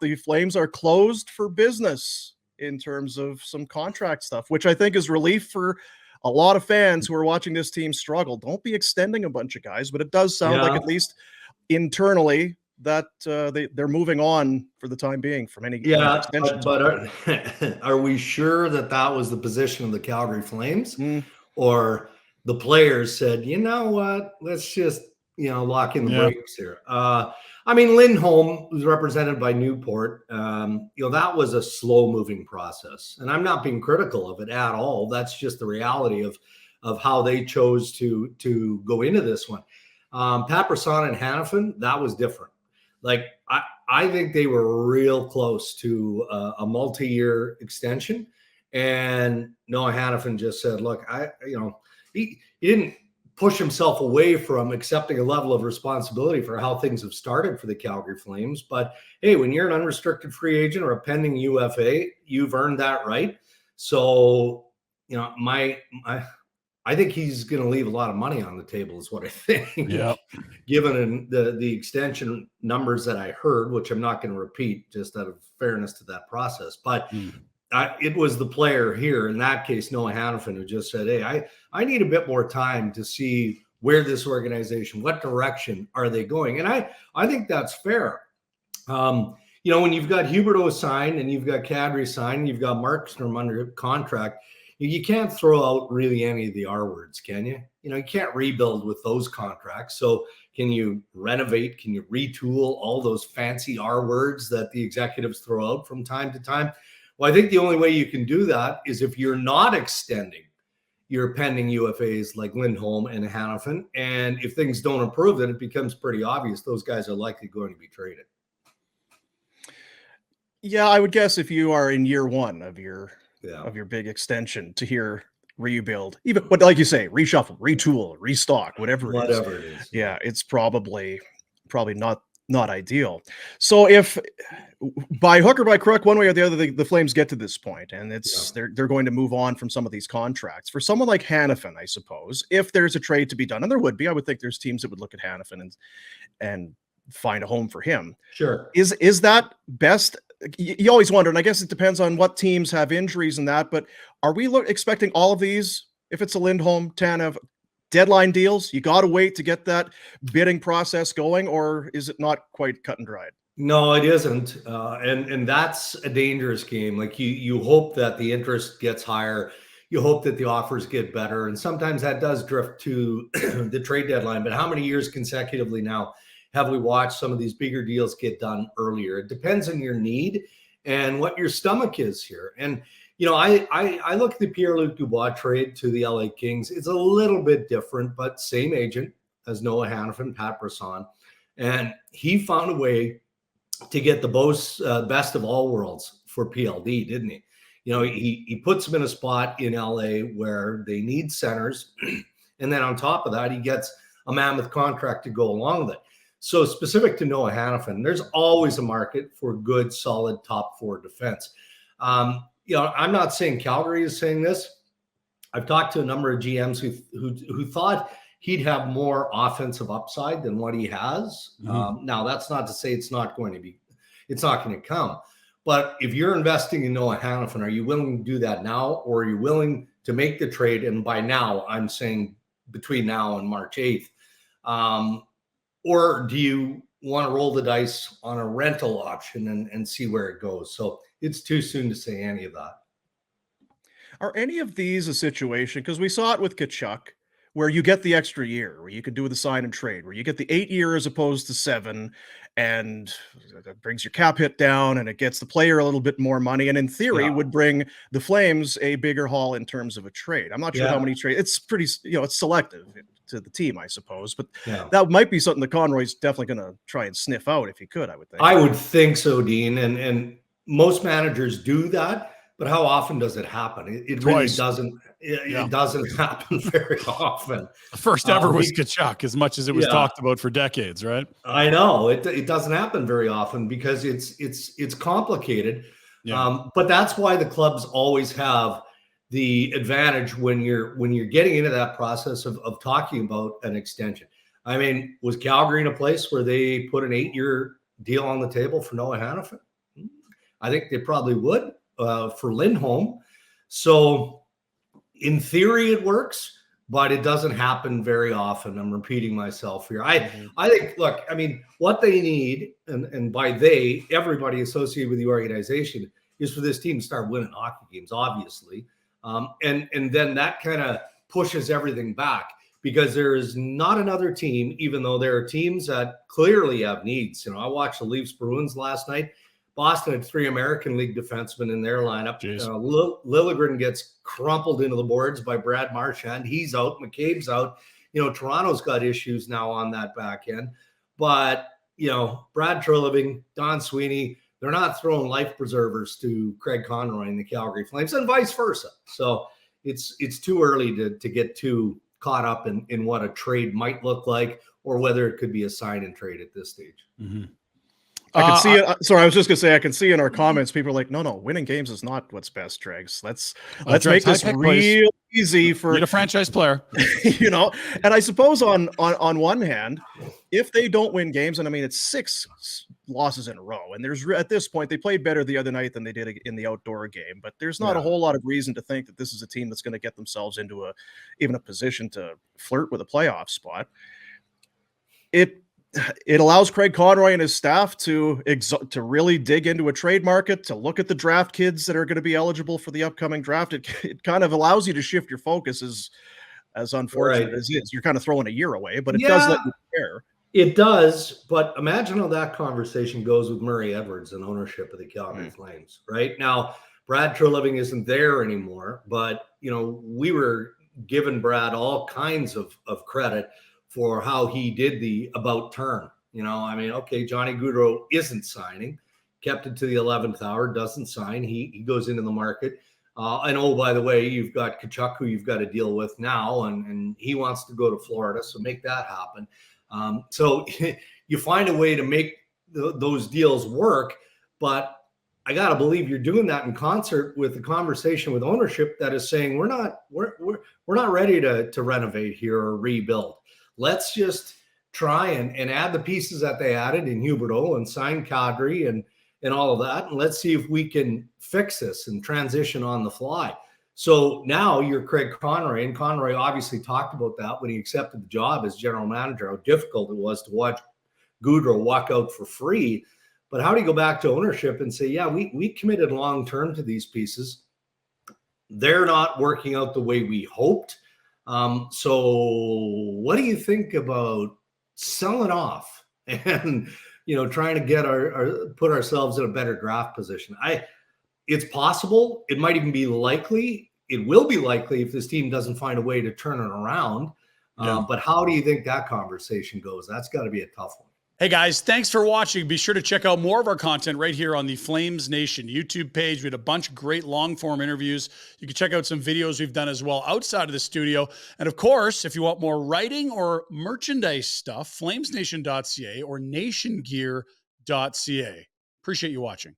the Flames are closed for business in terms of some contract stuff, which I think is relief for a lot of fans who are watching this team struggle. Don't be extending a bunch of guys, but it does sound like, at least internally, that they're moving on for the time being from any extension. But are we sure that was the position of the Calgary Flames? Or the players said, you know what, let's just, lock in the brakes here. I mean, Lindholm was represented by Newport. That was a slow moving process, and I'm not being critical of it at all. That's just the reality of how they chose to go into this one. Pat Brisson and Hanifin, that was different. Like, I think they were real close to a multi-year extension, and Noah Hanifin just said, look, he didn't push himself away from accepting a level of responsibility for how things have started for the Calgary Flames. But hey, when you're an unrestricted free agent or a pending UFA, you've earned that right. So, I think he's going to leave a lot of money on the table is what I think. Given the extension numbers that I heard, which I'm not going to repeat just out of fairness to that process. But it was the player here, in that case, Noah Hanifin, who just said, hey, I need a bit more time to see where this organization, what direction are they going? And I think that's fair. When you've got Huberdeau signed and you've got Kadri signed, and you've got Markstrom under contract, you can't throw out really any of the R words, can you? You can't rebuild with those contracts. So can you renovate? Can you retool all those fancy R words that the executives throw out from time to time? Well, I think the only way you can do that is if you're not extending your pending UFAs like Lindholm and Hanifin. And if things don't improve, then it becomes pretty obvious those guys are likely going to be traded. Yeah, I would guess if you are in year one of your big extension to hear rebuild, but like you say, reshuffle, retool, restock, whatever it is. Yeah, it's probably not ideal. So if by hook or by crook, one way or the other, the Flames get to this point, and they're going to move on from some of these contracts. For someone like Hanifin, I suppose, if there's a trade to be done, and there would be, I would think there's teams that would look at Hanifin and find a home for him. Sure. Is that best? You always wonder, and I guess it depends on what teams have injuries and that, but are we expecting all of these, if it's a Lindholm, Tanev, deadline deals? You got to wait to get that bidding process going, or is it not quite cut and dried? No, it isn't. And that's a dangerous game. Like you hope that the interest gets higher. You hope that the offers get better. And sometimes that does drift to the trade deadline. But how many years consecutively now have we watched some of these bigger deals get done earlier? It depends on your need and what your stomach is here. And, I look at the Pierre-Luc Dubois trade to the LA Kings. It's a little bit different, but same agent as Noah Hanifin, Pat Brisson. And he found a way to get the best of all worlds for PLD, didn't he? He puts him in a spot in LA where they need centers. And then on top of that, he gets a mammoth contract to go along with it. So specific to Noah Hanifin, there's always a market for good, solid top four defense. I'm not saying Calgary is saying this. I've talked to a number of GMs who thought he'd have more offensive upside than what he has. Now, that's not to say it's not going to come. But if you're investing in Noah Hanifin, are you willing to do that now, or are you willing to make the trade? And by now, I'm saying between now and March 8th. Or do you want to roll the dice on a rental option and see where it goes? So it's too soon to say any of that. Are any of these a situation, because we saw it with Tkachuk, where you get the extra year, where you could do the sign and trade, where you get the 8 year as opposed to 7, and that brings your cap hit down, and it gets the player a little bit more money, and in theory would bring the Flames a bigger haul in terms of a trade. I'm not sure how many trades. It's pretty, it's selective to the team, I suppose, but that might be something that Conroy's definitely going to try and sniff out if he could, I would think. I would think so, Dean, and most managers do that. But how often does it happen? It really doesn't. It doesn't happen very often. The first ever was Tkachuk, as much as it was talked about for decades, right? I know it doesn't happen very often because it's complicated. But that's why the clubs always have the advantage when you're getting into that process of talking about an extension. I mean, was Calgary in a place where they put an 8 year deal on the table for Noah Hanifin? I think they probably would for Lindholm. So in theory, it works, but it doesn't happen very often. I'm repeating myself here. I think, look, I mean, what they need, and by they, everybody associated with the organization, is for this team to start winning hockey games, obviously. And then that kind of pushes everything back, because there is not another team, even though there are teams that clearly have needs. You know, I watched the Leafs Bruins last night. Boston had 3 American League defensemen in their lineup. Liljegren gets crumpled into the boards by Brad Marchand. He's out. McCabe's out. You know, Toronto's got issues now on that back end. But, you know, Brad Treliving, Don Sweeney, they're not throwing life preservers to Craig Conroy and the Calgary Flames, and vice versa. So it's too early to get too caught up in what a trade might look like, or whether it could be a sign and trade at this stage. Mm-hmm. I can see it. Sorry, I was just gonna say, I can see in our comments, people are like, no, winning games is not what's best, Dregs. Let's make this real easy for a franchise player. You know, and I suppose on one hand, if they don't win games, and I mean, it's 6 losses in a row, and there's, at this point, they played better the other night than they did in the outdoor game, but there's not a whole lot of reason to think that this is a team that's going to get themselves into even a position to flirt with a playoff spot. It allows Craig Conroy and his staff to really dig into a trade market, to look at the draft kids that are going to be eligible for the upcoming draft. It kind of allows you to shift your focus, as unfortunate as it is. You're kind of throwing a year away, but it does let you care. It does, but imagine how that conversation goes with Murray Edwards and ownership of the Calgary Flames. Right now, Brad Treliving isn't there anymore, but you know, we were giving Brad all kinds of credit for how he did the about turn. You know, I mean, okay, Johnny Gaudreau isn't signing, kept it to the 11th hour, doesn't sign. He goes into the market. And oh, by the way, you've got Tkachuk, who you've got to deal with now, and he wants to go to Florida, so make that happen. So you find a way to make those deals work, but I got to believe you're doing that in concert with the conversation with ownership that is saying, we're not ready to renovate here or rebuild. Let's just try and add the pieces that they added in Huberdeau and sign Kadri and all of that. And let's see if we can fix this and transition on the fly. So now you're Craig Conroy, and Conroy obviously talked about that when he accepted the job as general manager, how difficult it was to watch Gaudreau walk out for free. But how do you go back to ownership and say, yeah, we committed long-term to these pieces. They're not working out the way we hoped. So what do you think about selling off and, you know, trying to get put ourselves in a better draft position? It's possible. It might even be likely. It will be likely if this team doesn't find a way to turn it around. But how do you think that conversation goes? That's got to be a tough one. Hey guys, thanks for watching. Be sure to check out more of our content right here on the Flames Nation YouTube page. We had a bunch of great long-form interviews. You can check out some videos we've done as well outside of the studio. And of course, if you want more writing or merchandise stuff, flamesnation.ca or nationgear.ca. Appreciate you watching.